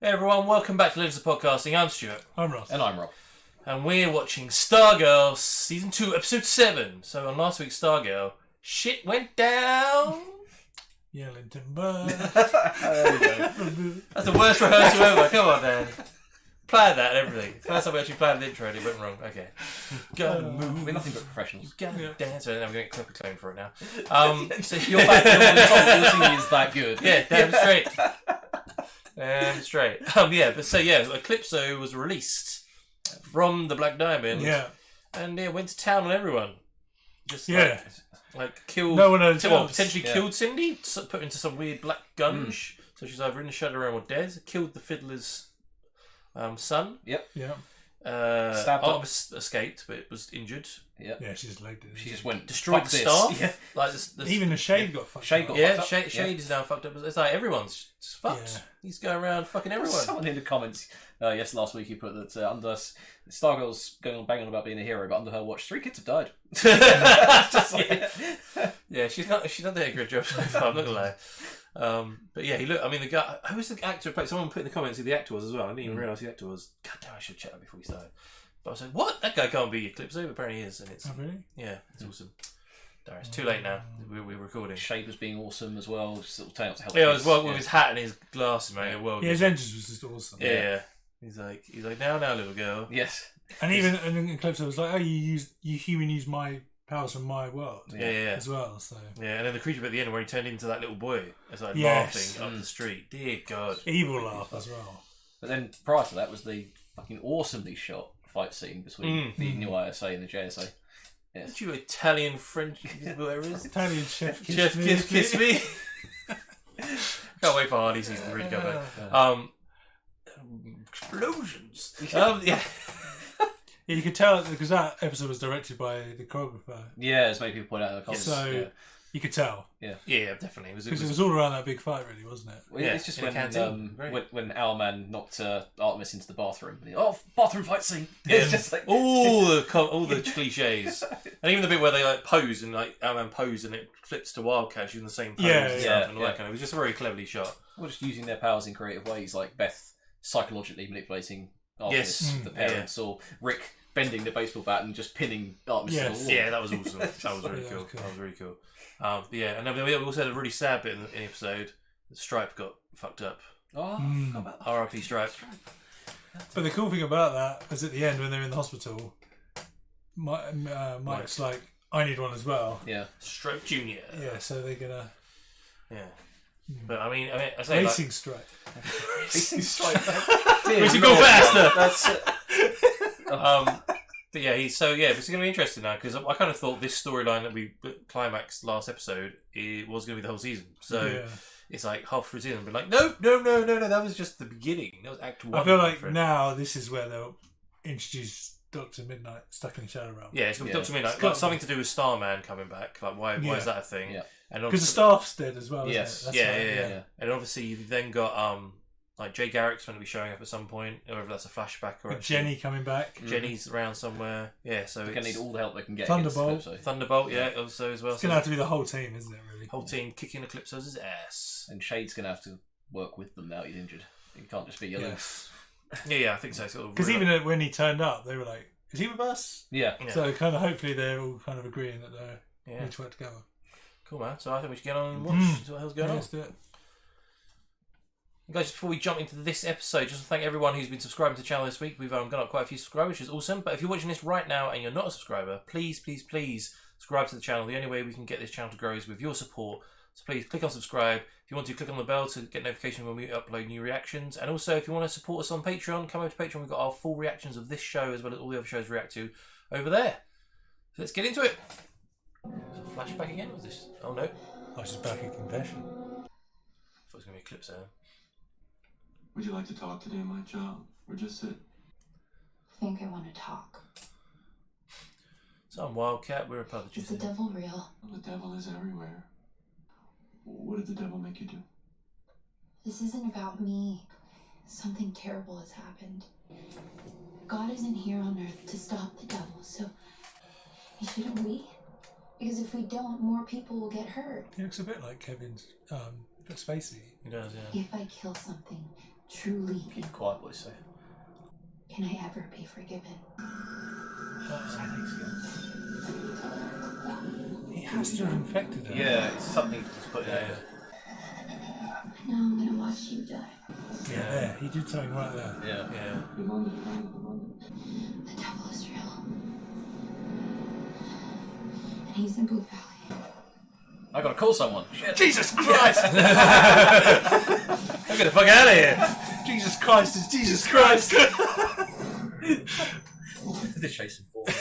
Hey everyone, welcome back to Legends of Podcasting. I'm Stuart. I'm Ross. And I'm Rob. And we're watching Stargirl Season 2, Episode 7. So on last week's Stargirl, shit went down. Yelling timber. There we go. That's the worst rehearsal ever. Come on, Dan. Planned that and everything. First time we actually planned the intro and it went wrong. Okay. Gotta move. We're nothing but professionals. Gotta dance. So I'm going to get clip claim for it now. So you're back to your singing is that good. Yeah, damn straight. Damn straight. Eclipso was released from the Black Diamond. Yeah. And went to town on everyone. Just like killed. No one knows. Potentially killed Cindy. Put her into some weird black gunge. So she's either in the shadow realm or dead. Killed the fiddler's son. Yep. Yeah. Stabbed Artemis escaped, but was injured. Yep. Yeah, she just legged it. She just went Destroyed the this. staff. Yeah. Like Even the Shade got fucked Shade up. got yeah, fucked up. Shade is now fucked up. It's like everyone's just fucked. Yeah. He's going around fucking everyone. Someone in the comments last week he put that under Stargirl's going on banging on about being a hero, but under her watch 3 kids have died. Just like, yeah, she's not doing a good job so far, I'm not gonna lie. But yeah, the guy, who was the actor who played, someone put in the comments who the actor was as well. I didn't even realise who the actor was. God damn, I should check that before we started. But I was like, what? That guy can't be Eclipso, but apparently he is, and it's Oh, really? yeah, it's awesome. It's too late now. We're recording. Shade was being awesome as well, just sort of turning out to help. Yeah, as well with his hat and his glasses, mate. Yeah, his entrance was just awesome. Yeah. He's like now, little girl. Yes. And even Eclipso was like, oh, you human use my powers from my world. Yeah. As well, so. Yeah, and then the creature at the end where he turned into that little boy, it's like Yes. laughing up the street. Dear God. Evil laugh as well. But then prior to that was the fucking awesomely shot fight scene between the new ISA and the JSA. Yes. Aren't you Italian, French, whatever it is? Italian chef kiss Chef me. kiss me. Can't wait for Hardy season 3 to go back. Explosions. Yeah. Yeah, you could tell because that episode was directed by the choreographer. Yeah, as many people point out in the comments. So you could tell. Yeah, definitely. Because it was all around that big fight, really, wasn't it? Well, Yeah, it's just in a canteen. when our man knocked Artemis into the bathroom. Bathroom fight scene. Yeah. It's just like all the cliches, and even the bit where they like pose and like our man pose and it flips to Wildcat using the same pose and stuff and all that kind of. It was just very cleverly shot. Or just using their powers in creative ways, like Beth psychologically manipulating Artemis, the parents, or Rick bending the baseball bat and just pinning Artemis to the wall. Yeah, that was awesome. That was really cool. That was really cool. And then we also had a really sad bit in the episode. S.T.R.I.P.E got fucked up. Oh, I forgot about that. R.I.P. S.T.R.I.P.E. But the cool thing about that was at the end when they're in the hospital, Mike's like, I need one as well. Yeah. S.T.R.I.P.E. Junior. Yeah, so they're gonna. Yeah. But I say Racing like, Stripe. Racing Stripe. we should go faster. That's it. But yeah, it's going to be interesting now because I kind of thought this storyline that we climaxed last episode was going to be the whole season. So it's like half through the season, but like no, that was just the beginning. That was Act 1. I feel like now this is where they'll introduce Dr. Mid-Nite stuck in the Shadow Realm. Yeah, it's going to be Dr. Mid-Nite. Like something to do with Starman coming back. Like why is that a thing? Yeah. Because the staff's dead as well, Yes. isn't it? Yeah. And obviously you've then got like Jay Garrick's going to be showing up at some point, or whether that's a flashback or Jenny coming back. Jenny's around somewhere. Yeah, so they're going to need all the help they can get. Thunderbolt, also as well. It's going to have to be the whole team, isn't it, really? Whole team kicking Eclipso's ass. And Shade's going to have to work with them now he's injured. He can't just be yelling. Yeah, I think so. Because even when he turned up, they were like, is he with us? Yeah. So kind of hopefully they're all kind of agreeing that they need to work together. Cool, man. So I think we should get on and watch what the hell's going on. Let's do it. Guys, just before we jump into this episode, just to thank everyone who's been subscribing to the channel this week. We've got up quite a few subscribers, which is awesome. But if you're watching this right now and you're not a subscriber, please subscribe to the channel. The only way we can get this channel to grow is with your support. So please click on subscribe. If you want to, click on the bell to get notification when we upload new reactions. And also, if you want to support us on Patreon, come over to Patreon. We've got our full reactions of this show as well as all the other shows we react to over there. So let's get into it. Is it a flashback again? Was this? Oh no. I was just back in confession. I thought it was going to be Eclipso. Would you like to talk today, my child, or just sit? I think I want to talk. So I'm Wildcat, we're a public. Is the devil real? Well, the devil is everywhere. What did the devil make you do? This isn't about me. Something terrible has happened. God isn't here on earth to stop the devil, so shouldn't we? Because if we don't, more people will get hurt. He looks a bit like Kevin's Spacey. He does, yeah. If I kill something, truly, Keep quiet, boy, safe. can I ever be forgiven? He has to have infected her. Yeah, it's something he's put in there. Now I'm gonna watch you die. Yeah, there. He did something right there. Yeah. Yeah. The devil is real. And he's in Blue Valley. I gotta call someone. Shit. Jesus Christ! Get the fuck out of here! Jesus Christ is Jesus Christ! They're chasing for me.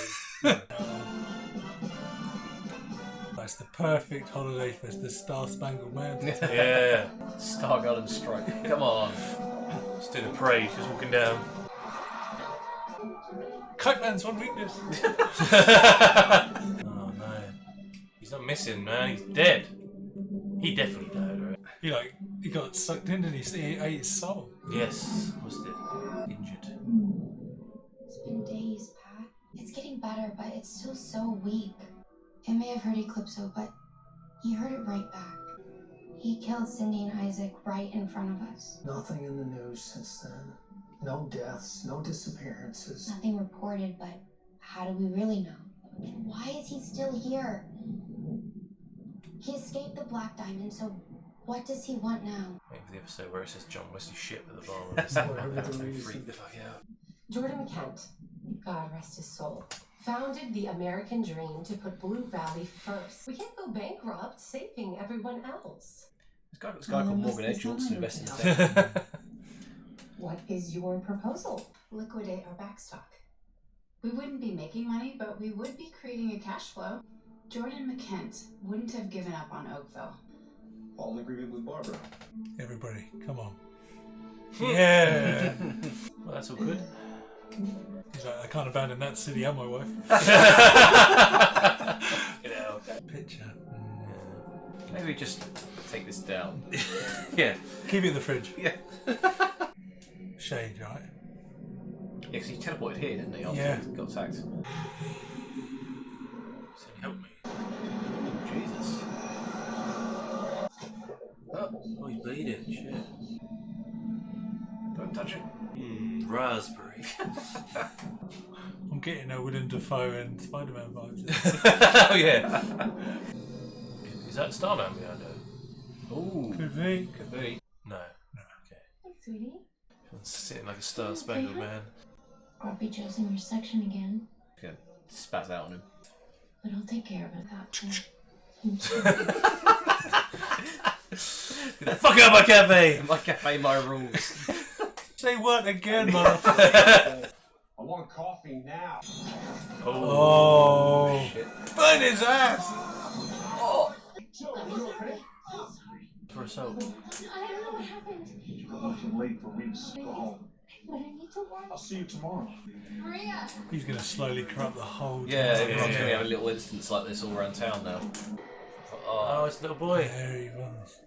That's the perfect holiday for the Star-Spangled Mountain. Yeah. Stargirl and S.T.R.I.P.E. Come on. Just doing the parade, just walking down. Kite Man's one weakness. Oh no. He's not missing, man. He's dead. He definitely died, right? He got sucked in and he ate his soul. Yes. Was dead. Injured. It's been days, Pat. It's getting better, but it's still so weak. It may have hurt Eclipso, but he hurt it right back. He killed Cindy and Isaac right in front of us. Nothing in the news since then. No deaths, no disappearances. Nothing reported, but how do we really know? Why is he still here? He escaped the Black Diamond, so what does he want now? Waiting for the episode where it says John Wesley ship at the bottom. Or something like that. Freak the fuck out. Jordan Kent, God rest his soul, founded the American dream to put Blue Valley first. We can't go bankrupt saving everyone else. This guy called Morgan Edge wants to invest in the tech. What is your proposal? Liquidate our backstock. We wouldn't be making money, but we would be creating a cash flow. Jordan McKent wouldn't have given up on Oakville. All in agreement with Barbara. Everybody, come on. Yeah! Well, that's all good. He's like, I can't abandon that city and my wife. Get out. Picture. Maybe just take this down. Yeah. Keep it in the fridge. Yeah. Shade, right? Yeah, because he teleported here, didn't he? After Yeah. he got attacked. Said, help me. Jesus. Oh, he's bleeding. Shit. Don't touch it. Raspberry. I'm getting a Willem Dafoe and Spider-Man vibes. Oh, yeah. Is that Starman behind her? Ooh. Could be. Could be. No. Okay. Hey, sweetie. Sitting like a star-spangled man. Barbie Joe's in your section again, Gonna spaz out on him. but I'll take care of it that time. Get the fuck out of my cafe! My cafe, my rules. Say what again, motherfucker? I want coffee now. Oh. Shit. Burn his ass! Joe, are you okay? For assault. I don't know what happened, You're looking late for Reese. Go home. but I need to work. I'll see you tomorrow. Maria! He's going to slowly corrupt the whole Yeah, town. everyone's going to have a little instance like this all around town now. Oh, it's a little boy. There he was.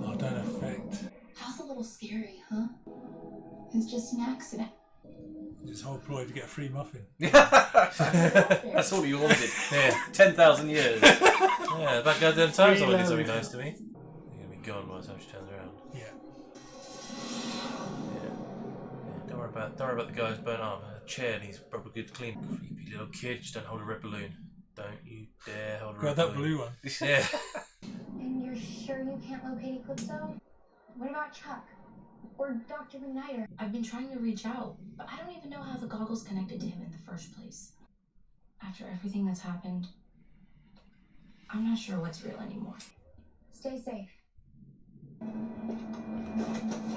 Oh, don't affect. How's a little scary, huh? It's just an accident. His whole ploy to get a free muffin. That's all you wanted. Yeah. 10,000 years. Yeah, back goddamn time someone did Reload. something nice to me. You're going to be gone by the time she turns around. Yeah. Yeah. Don't worry about the guy's burnt arm. A chair needs proper good clean. Creepy little kid, just don't hold a red balloon. Don't you dare hold a Grab red that balloon. blue one. Yeah. And you're sure you can't locate Eclipso? What about Chuck? Or Dr. Mid-Nite? I've been trying to reach out, but I don't even know how the goggles connected to him in the first place. After everything that's happened, I'm not sure what's real anymore. Stay safe.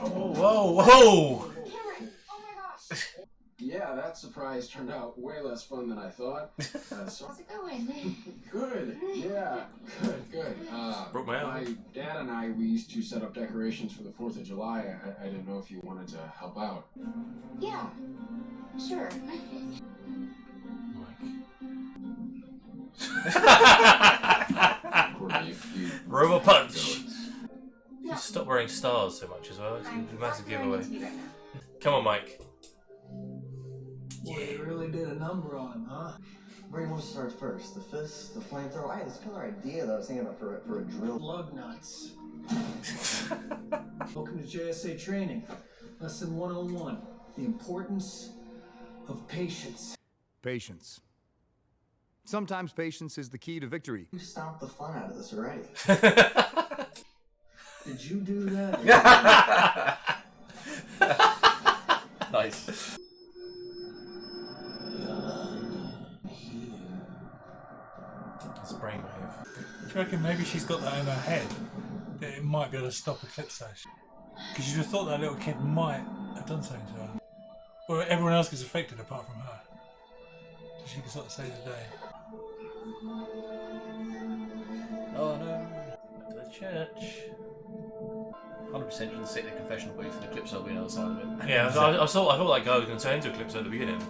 Whoa, whoa, whoa! Cameron! Oh my gosh! Yeah, that surprise turned out way less fun than I thought. How's it going? Good. Yeah, good. Broke my arm. My dad and I, we used to set up decorations for the 4th of July. I didn't know if you wanted to help out. Yeah, sure. Courtney, if you Robo punch! No. Just stop wearing stars so much as well. It's a massive giveaway. Right Come on, Mike. Boy, you really did a number on him, huh? Where do you want to start first? The fist, the flamethrower? I had this killer idea that I was thinking about for a drill. Lug nuts. Welcome to JSA training. Lesson 101. The importance of patience. Patience. Sometimes patience is the key to victory. You stomped the fun out of this already. Did you do that? Nice. It's a brainwave. Do you reckon maybe she's got that in her head? That it might be able to stop Eclipso? Because you just thought that little kid might have done something to her. Or everyone else gets affected apart from her. So she can sort of save the day. Oh no. Back to the church. 100% you can sit in a confessional booth and Eclipso will be on the other side of it. Yeah, I thought that guy was going to turn into Eclipso at the beginning.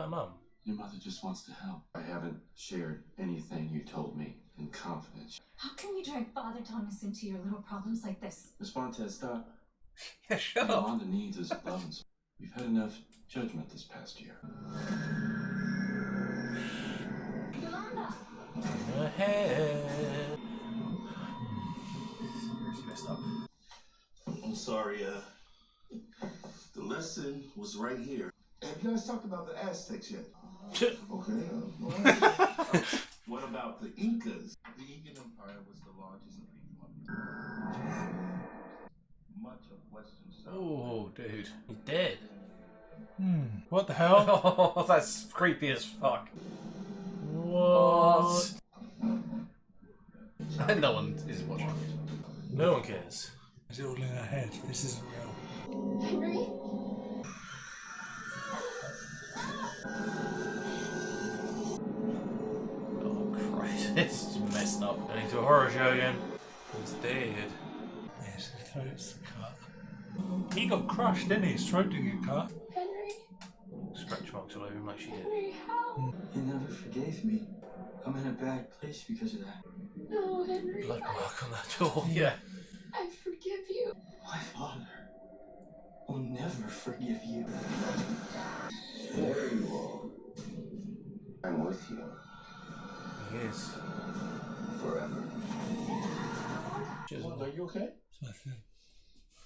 Mum. Your mother just wants to help. I haven't shared anything you told me in confidence. How can you drag Father Thomas into your little problems like this? Miss Montez, stop. Yeah, shut up. Yolanda needs his love and support. We've had enough judgment this past year. Yolanda! Ahead. Seriously messed up. I'm sorry, the lesson was right here. Have you guys talked about the Aztecs yet? Okay. What about the Incas? The Incan Empire was the largest people. Much of Western South. Oh, dude. He's dead. What the hell? Oh, that's creepy as fuck. What? No one is watching. No one cares. Is it all in her head? This isn't real. Henry? Oh, Christ. This is messed up. Going into a horror show again. He's dead. Yes, his throat's cut. He got crushed, didn't he? His throat didn't get cut. Henry? Scratch marks all over him like she did. Henry, help! You never forgave me. I'm in a bad place because of that. No, Henry. Blood mark on that door. Yeah. I forgive you. My father will never forgive you. There you are. I'm with you He is. forever. Are you okay?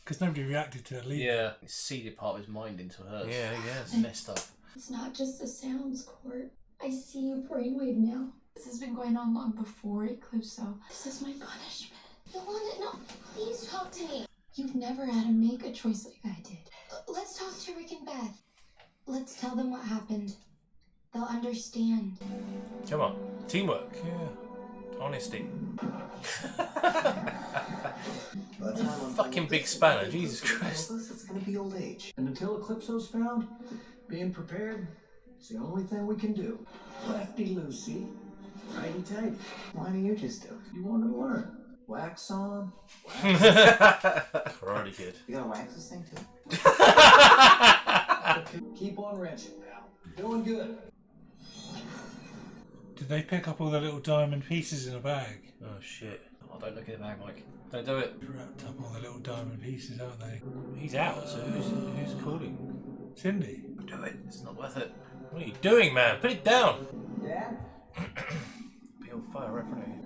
Because nobody reacted to her leaving. Yeah. He seeded part of his mind into hers. Yeah, yes. It's messed up. It's not just the sounds, Court. I see you brainwave now. This has been going on long before Eclipso. This is my punishment. Yolanda, no, please talk to me. You've never had to make a choice like I did. Let's talk to Rick and Beth. Let's tell them what happened. They'll understand. Come on. Teamwork. Yeah. Honesty. By the time I'm Fucking big spanner. Jesus Christ. It's gonna be old age. And until Eclipso's found, being prepared is the only thing we can do. Lefty loosey, righty tighty. Why don't you just do it? You wanted to learn. Wax on, wax Karate Kid. You gotta wax this thing too. Keep on wrenching, pal. Doing good. Did they pick up all the little diamond pieces in a bag? Oh shit. Oh, don't look at the bag, Mike. Don't do it. Wrapped up all the little diamond pieces, haven't they? He's out, so who's calling? Cindy. Do it. It's not worth it. What are you doing, man? Put it down! Dad? Be on fire right in front of you.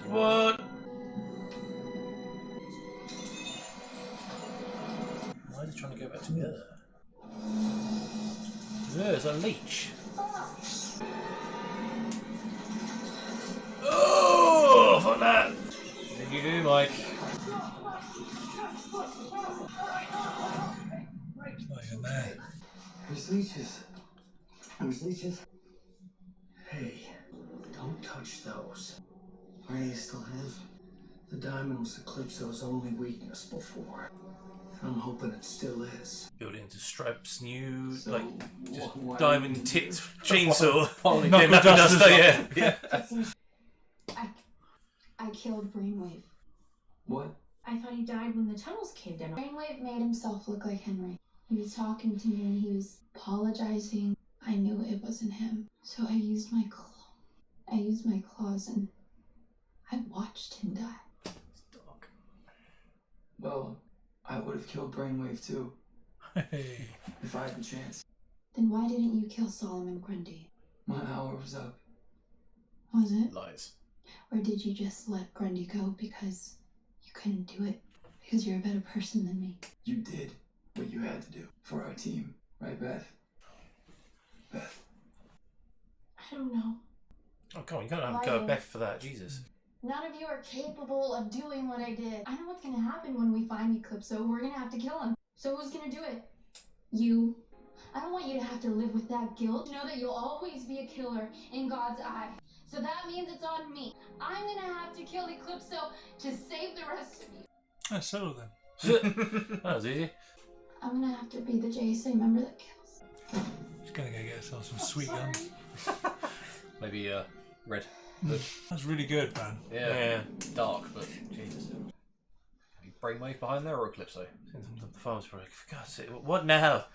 What? Why are they trying to go back together? There's a leech. Oh, fuck that! What did you do, Mike? It's not even there. There's leeches. There's leeches. Hey, don't touch those. Where do you still have? The diamond was Eclipso's only weakness before. I'm hoping it still is. Build it into Stripe's new, So, like, just why- diamond-tipped chainsaw. Holy Yeah, knuckle duster, yeah. Yeah. I killed Brainwave. What? I thought he died when the tunnels caved in. Brainwave made himself look like Henry. He was talking to me and he was apologizing. I knew it wasn't him. So I used my claws and I watched him die. Well, I would have killed Brainwave too, Hey. if I had the chance. Then why didn't you kill Solomon Grundy? My hour was up. Was it? Lies. Or did you just let Grundy go because you couldn't do it? Because you're a better person than me? You did what you had to do for our team. Right, Beth? Beth. I don't know. Oh, come on, you can't have a go at Beth for that, Jesus. None of you are capable of doing what I did. I know what's gonna happen when we find Eclipso. We're gonna have to kill him. So who's gonna do it? You. I don't want you to have to live with that guilt. Know that you'll always be a killer in God's eye. So that means it's on me. I'm gonna have to kill Eclipso to save the rest of you. Let's settle then. That was easy. I'm gonna have to be the JSA member that kills. She's gonna go get herself some sweet gum. Maybe red. That's really good, man. Yeah. Dark, but Jesus. Any brainwave behind there or Eclipso? The file's broke. For God's sake, what now?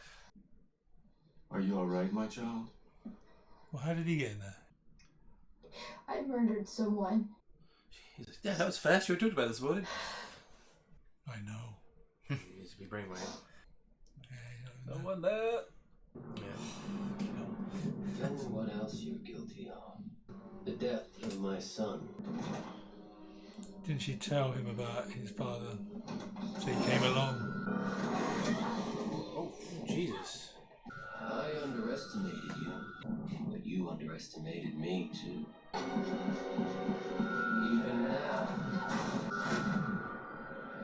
Are you alright, my child? Well, how did he get in there? I murdered someone. Jesus. Yeah, that was fast. You were talking about this morning. I know. He needs to be brainwave. No one there. Yeah. Tell me what else you're guilty of. The death of my son. Didn't she tell him about his father? So he came along. Oh, Jesus. I underestimated you, but you underestimated me too. Even now,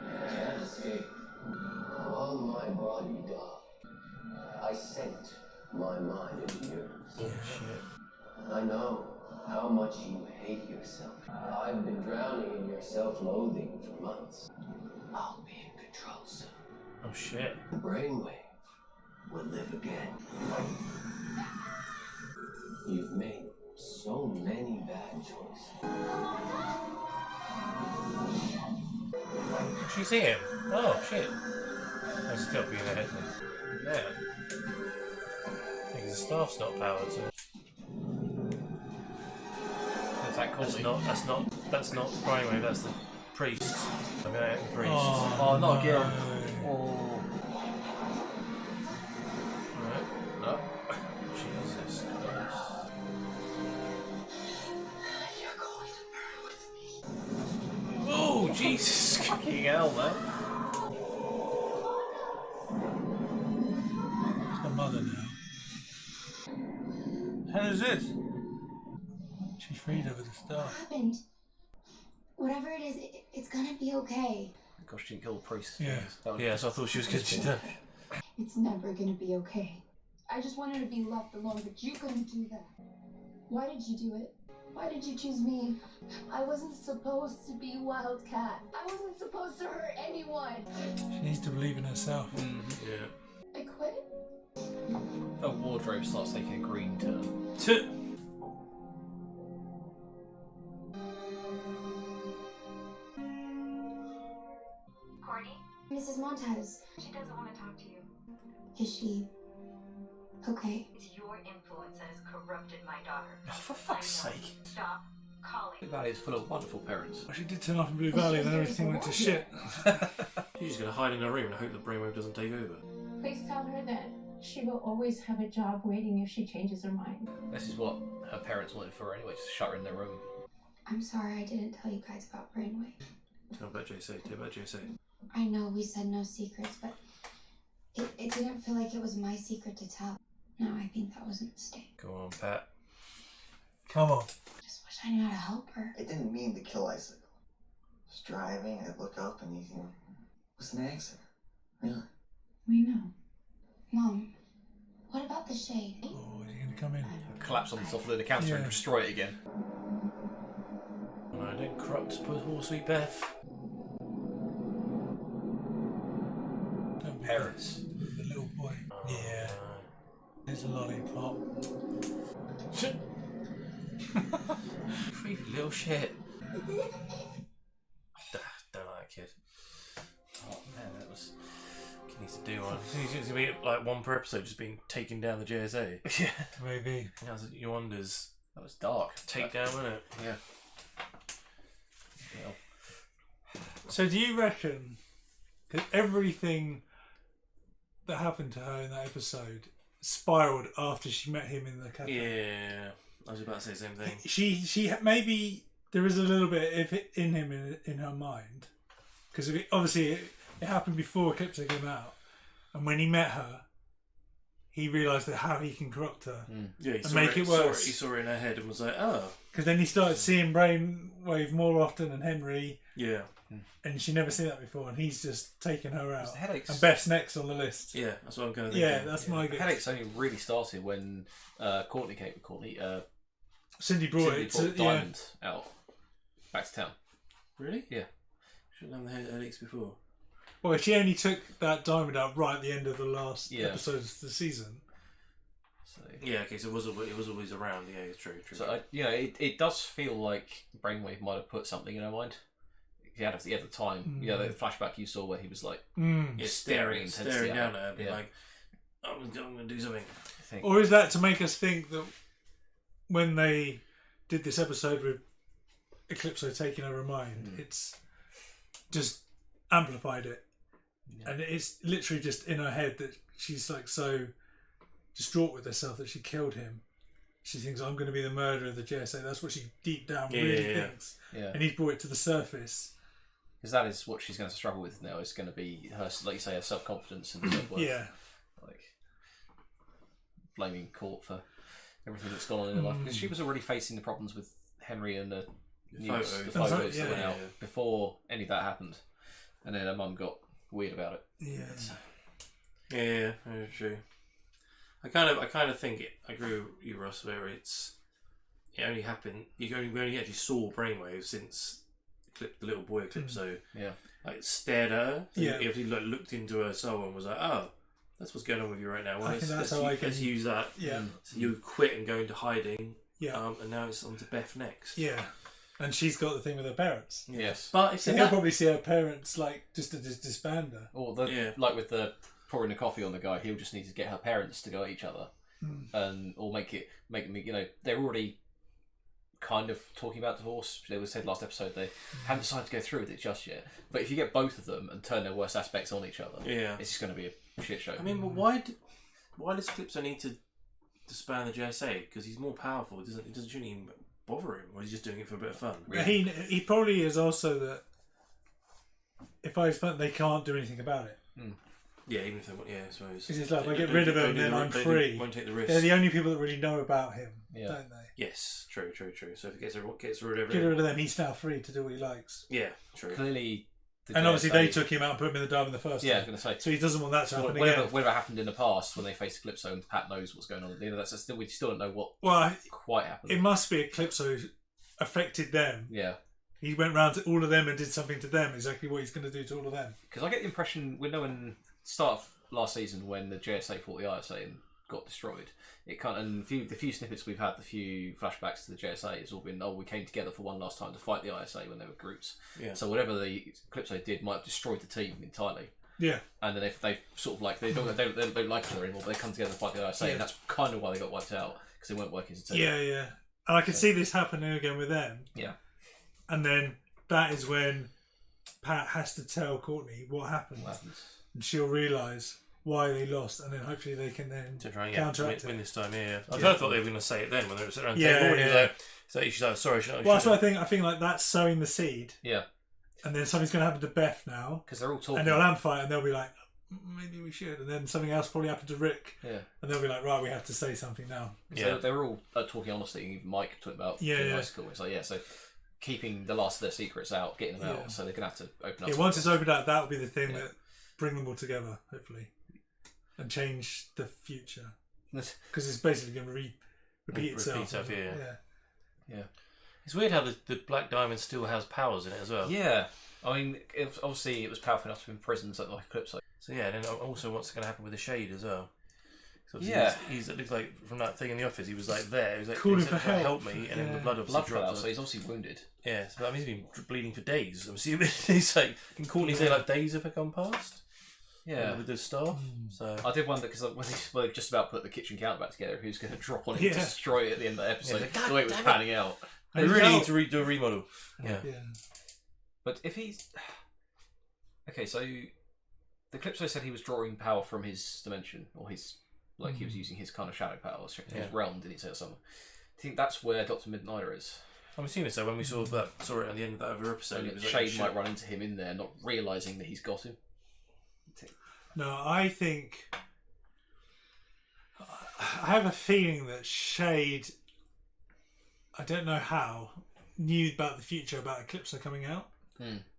I can't escape. On my body, dog, I sent my mind into yours. Oh, shit. I know how much you hate yourself. I've been drowning in your self-loathing for months. I'll be in control soon. Oh, shit. The brainwave will live again. You've made so many bad choices. Did she see him? Oh, shit. That's still being ahead then. Man. I think the staff's not powered, so. That's not Brainwave, that's the priest. I'm gonna hit the priest. Oh, not again. Oh. Alright. No. Jesus Christ. You're going to burn with me. Oh, Jesus. Fucking hell, man. It's her mother now. How is this? She freed her with the What staff. happened? Whatever it is, it's gonna be okay. Gosh, she didn't kill the priest. Yeah. Yeah, so I thought she was good. She's done. It's never gonna be okay. I just wanted to be left alone, but you couldn't do that. Why did you do it? Why did you choose me? I wasn't supposed to be Wildcat. I wasn't supposed to hurt anyone. She needs to believe in herself. Yeah. I quit? The wardrobe starts taking a green turn. Courtney? Mrs. Montez. She doesn't want to talk to you. Is she okay? It's your influence that has corrupted my daughter. Oh, for fuck's sake. Stop calling. Blue Valley is full of wonderful parents. Well, she did turn off in Blue Valley and then everything went to shit. She's just gonna hide in her room and hope the brainwave doesn't take over. Please tell her that she will always have a job waiting if she changes her mind. This is what her parents wanted for her anyway, just shut her in their room. I'm sorry I didn't tell you guys about Brainwave. Tell about JC. Tell about JC. I know we said no secrets, but it didn't feel like it was my secret to tell. No, I think that was a mistake. Go on, Pat. Come on. Just wish I knew how to help her. I didn't mean to kill Icicle. I was driving, I look up and he was an accident. Really? We know. Mom, what about the shade? Oh, is he going to come in? Collapse on the top of the counter and destroy it again. I didn't corrupt poor sweet Beth. Don't be Parents. The little boy. Yeah. There's a lollipop. Creepy little shit. Don't like that kid. Oh man, that was... Kid needs to do one. He's gonna be like one per episode, just being taken down the JSA. Yeah. Maybe. Your wonders. That was dark. Takedown, wasn't it? Yeah. So do you reckon that everything that happened to her in that episode spiraled after she met him in the cafe. Yeah, I was about to say the same thing. She maybe there is a little bit of it in him in her mind, because obviously it happened before Eclipso came out, and when he met her, he realised that how he can corrupt her and make it worse. He saw it in her head and was like, oh. Because then he started seeing Brainwave more often than Henry. Yeah. And she never seen that before, and he's just taken her out. The headaches. And Beth's next on the list. Yeah, that's what I'm going to think. Yeah, that's my guess. The headaches only really started when Cindy brought Diamond out back to town. Really? Yeah. Shouldn't have the headaches before. Well, she only took that diamond out right at the end of the last episode of the season. So, yeah, okay, so it was always around. Yeah, it's true. So it does feel like Brainwave might have put something in her mind. He had the time. Yeah, the flashback you saw where he was like staring down at her, like, I'm going to do something. Or is that to make us think that when they did this episode with Eclipso taking over her mind, it's just amplified it, and it's literally just in her head that she's like so distraught with herself that she killed him. She thinks, I'm going to be the murderer of the JSA. That's what she deep down really thinks. Yeah. And he's brought it to the surface. Because that is what she's going to struggle with now. Is going to be her, like you say, her self-confidence and self-worth. Yeah. Like blaming Court for everything that's gone on in her life. Because she was already facing the problems with Henry and the photos that went out before any of that happened. And then her mum got weird about it. Yeah, very true. I kind of think I agree with you, Ross, where it only happened. We only actually saw Brainwave since the little boy Eclipso like stared at her. So he like looked into her soul and was like, oh, that's what's going on with you right now. Well, let's use that. Yeah. So you quit and go into hiding. Yeah. And now it's on to Beth next. Yeah. And she's got the thing with her parents. Yes. But if he'll probably see her parents like just to disband her. Or like with the pouring the coffee on the guy, he'll just need to get her parents to go at each other, or make them. They're already kind of talking about divorce. They was said last episode they haven't decided to go through with it just yet. But if you get both of them and turn their worst aspects on each other, it's just going to be a shit show. I mean, but why does Eclipso need to disband the JSA? Because he's more powerful. It shouldn't even bother him, or he's just doing it for a bit of fun. Really. He probably is also that if I explain, they can't do anything about it. Yeah, even if they want, I suppose. Because it's like, if I get rid of him, then I'm free. Won't take the risk. They're the only people that really know about him, don't they? Yes, true. So if he gets rid of Get rid of them, he's now free to do what he likes. Yeah, true. Clearly, and obviously they took him out and put him in the dive in the first time. I was going to say. So he doesn't want that to happen again. again. Whatever happened in the past when they faced Eclipso and Pat knows what's going on. We still don't know what quite happened. It must be Eclipso affected them. Yeah. He went round to all of them and did something to them, exactly what he's going to do to all of them. Because I get the impression, we know in start of last season when the JSA fought the ISA and got destroyed, the few snippets we've had, the few flashbacks to the JSA, it's all been, we came together for one last time to fight the ISA when they were groups. Yeah. So whatever the Eclipso did might have destroyed the team entirely. Yeah. And then they sort of like, they don't like each other anymore, but they come together to fight the ISA, and that's kind of why they got wiped out, because they weren't working as a team. Yeah. And I can see this happening again with them. Yeah. And then that is when Pat has to tell Courtney what happened. And she'll realise why they lost, and then hopefully they can then counteract it. Win this time, I kind of thought they were going to say it then when they were sitting around the table. And she's like, sorry. Well, that's what I think like that's sowing the seed. Yeah. And then something's going to happen to Beth now. Because they're all talking. And they'll amplify it, and they'll be like, maybe we should. And then something else probably happened to Rick. Yeah. And they'll be like, right, we have to say something now. Yeah. They were all talking honestly, even Mike talked about high school. It's like, so keeping the last of their secrets out, getting them out, so they're going to have to open up. Yeah, once it's opened up, that'll be the thing that bring them all together, hopefully. And change the future. Because it's basically going to repeat itself. Yeah. It's weird how the Black Diamond still has powers in it as well. Yeah. I mean, obviously it was powerful enough to imprison something like Eclipso. So and then also what's going to happen with the Shade as well. So he's it looks like from that thing in the office, he was like there. He was like, calling for help me, and then the blood obviously drops out. So he's obviously wounded. Yeah, so that means he's been bleeding for days. I'm assuming he's like, can Courtney say like days have gone past? Yeah, with the staff. So I did wonder because when they just about put the kitchen counter back together, who's going to drop on it and destroy it at the end of the episode? The way it was panning out. They really need to redo a remodel. Yeah. But if he's okay, so the Eclipso said he was drawing power from his dimension or his Like he was using his kind of shadow powers, his realm, didn't he say or something? I think that's where Dr. Mid-Nite is. I'm assuming so. When we saw it at the end of that other episode, it was Shade might run into him in there, not realising that he's got him. No, I think... I have a feeling that Shade, I don't know how, knew about the future, about Eclipso coming out.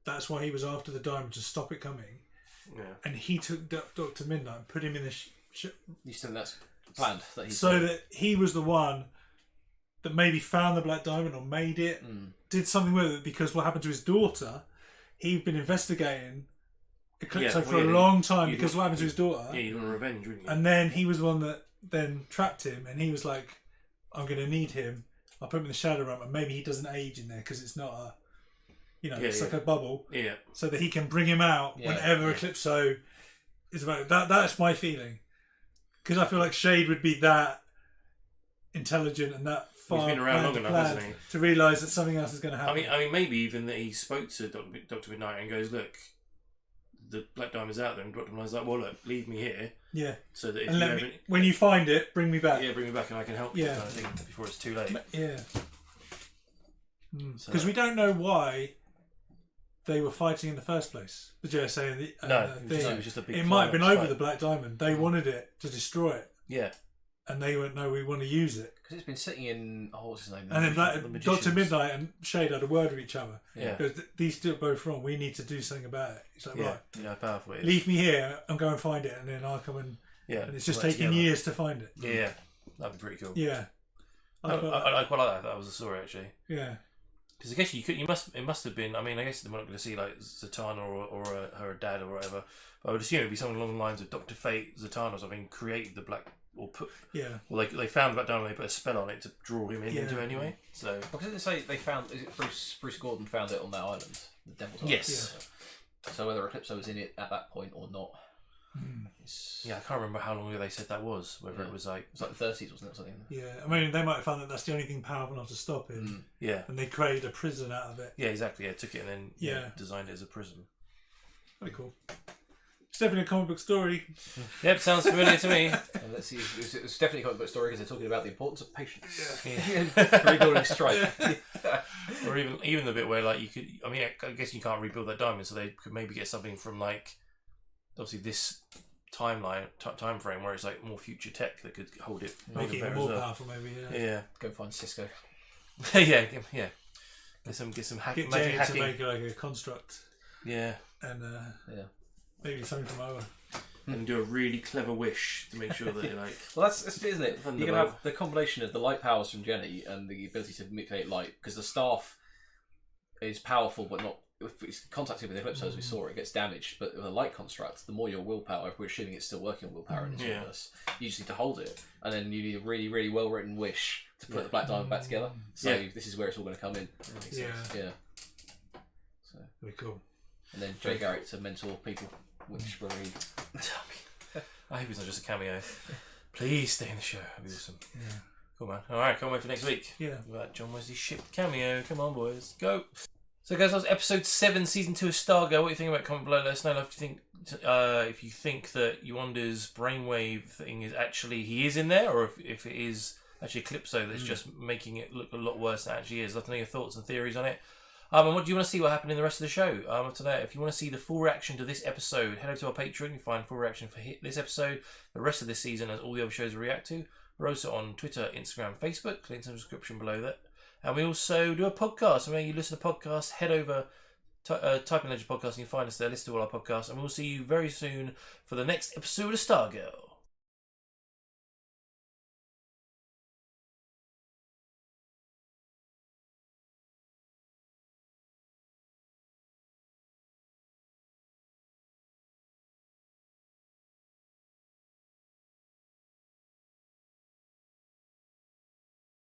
That's why he was after the diamond, to stop it coming. Yeah. And he took Dr. Mid-Nite and put him in the... You think that's planned? That he was the one that maybe found the black diamond or made it, did something with it, because what happened to his daughter, he'd been investigating Eclipso for a long time because what happened to his daughter. Yeah, you want revenge, wouldn't you? And then he was the one that then trapped him, and he was like, I'm going to need him. I'll put him in the shadow realm, and maybe he doesn't age in there because it's not a, it's like a bubble. Yeah. So that he can bring him out whenever Eclipso is about. That's my feeling. Because I feel like Shade would be that intelligent and that far. He's been around long enough, hasn't he? To realise that something else is going to happen. I mean, maybe even that he spoke to Dr. Mid-Nite and goes, "Look, the black diamond's out there," and Dr. Mid-Nite's like, "Well, look, leave me here." Yeah. So that if when you find it, bring me back. Yeah, bring me back, and I can help you. Kind of thing before it's too late. Yeah. Because we don't know why they were fighting in the first place. The JSA and the it was just a big. It might have been over the black diamond. They wanted it to destroy it. Yeah. And they went, no, we want to use it. Because it's been sitting in, what's his name? And then Dr. Mid-Nite and Shade had a word with each other. Yeah. Because these two are both wrong. We need to do something about it. It's like, right. Yeah, powerful. Leave me here and go and find it, and then I'll come and... Yeah. And it's just taking years to find it. Yeah. That'd be pretty cool. Yeah. I quite like that. That was a story, actually. Yeah. Because I guess it must have been. I mean, I guess we're not going to see like Zatanna or her dad or whatever. But I would assume it'd be something along the lines of Dr. Fate, Zatanna or something, created the black or put. Yeah. Well, they found the black diamond. They put a spell on it to draw him into anyway. So. Because they say they found. Is it Bruce Gordon found it on that island, the Devil's Island? Yes. Yeah. So whether Eclipso was in it at that point or not. Yeah, I can't remember how long ago they said that was. Whether it was like the 30s, wasn't it? Something. Yeah, I mean they might have found that that's the only thing powerful enough to stop him. Yeah, and they created a prison out of it. Yeah, exactly. Yeah, took it and then designed it as a prison. Very cool. It's definitely a comic book story. Yep, sounds familiar to me. And let's see, it's definitely a comic book story because they're talking about the importance of patience. Yeah. Rebuilding S.T.R.I.P.E. Or even the bit where like you could. I mean, I guess you can't rebuild that diamond, so they could maybe get something from like. Obviously, this time frame where it's like more future tech that could hold it, make it more powerful, maybe. Yeah. Go find Cisco. yeah. Get some Get Jay to make like a construct. Yeah. And maybe something from Oa. And do a really clever wish to make sure that you're like. Well, that's it, isn't it? You can have the combination of the light powers from Jenny and the ability to manipulate light, because the staff is powerful, but not. If it's contacted with Eclipso, as we saw, it gets damaged. But with a light construct, the more your willpower, if we're assuming it's still working on willpower in this universe, you just need to hold it, and then you need a really, really well written wish to put the black diamond back together. So this is where it's all going to come in. Yeah. So very cool. And then Jay Garrick to mentor people, which were I hope it's not just a cameo. Please stay in the show. That'd be awesome. Yeah. Cool, man. All right, can't wait for next week. Yeah. About John Wesley's ship cameo. Come on, boys, go. So, guys, that was episode 7, season 2 of Stargirl. What do you think about it? Comment below. Let us know if you think that Yowanda's brainwave thing is actually he is in there, or if it is actually Eclipso that's just making it look a lot worse than it actually is. Let us know your thoughts and theories on it. And what do you want to see what happened in the rest of the show? After that, if you want to see the full reaction to this episode, head over to our Patreon. You find full reaction for this episode, the rest of this season, as all the other shows we react to. We're also on Twitter, Instagram, Facebook. Links in the description below that. And we also do a podcast. And when you listen to podcasts, head over, type in Legend Podcast, and you find us there. Listen to all our podcasts. And we'll see you very soon for the next episode of Stargirl.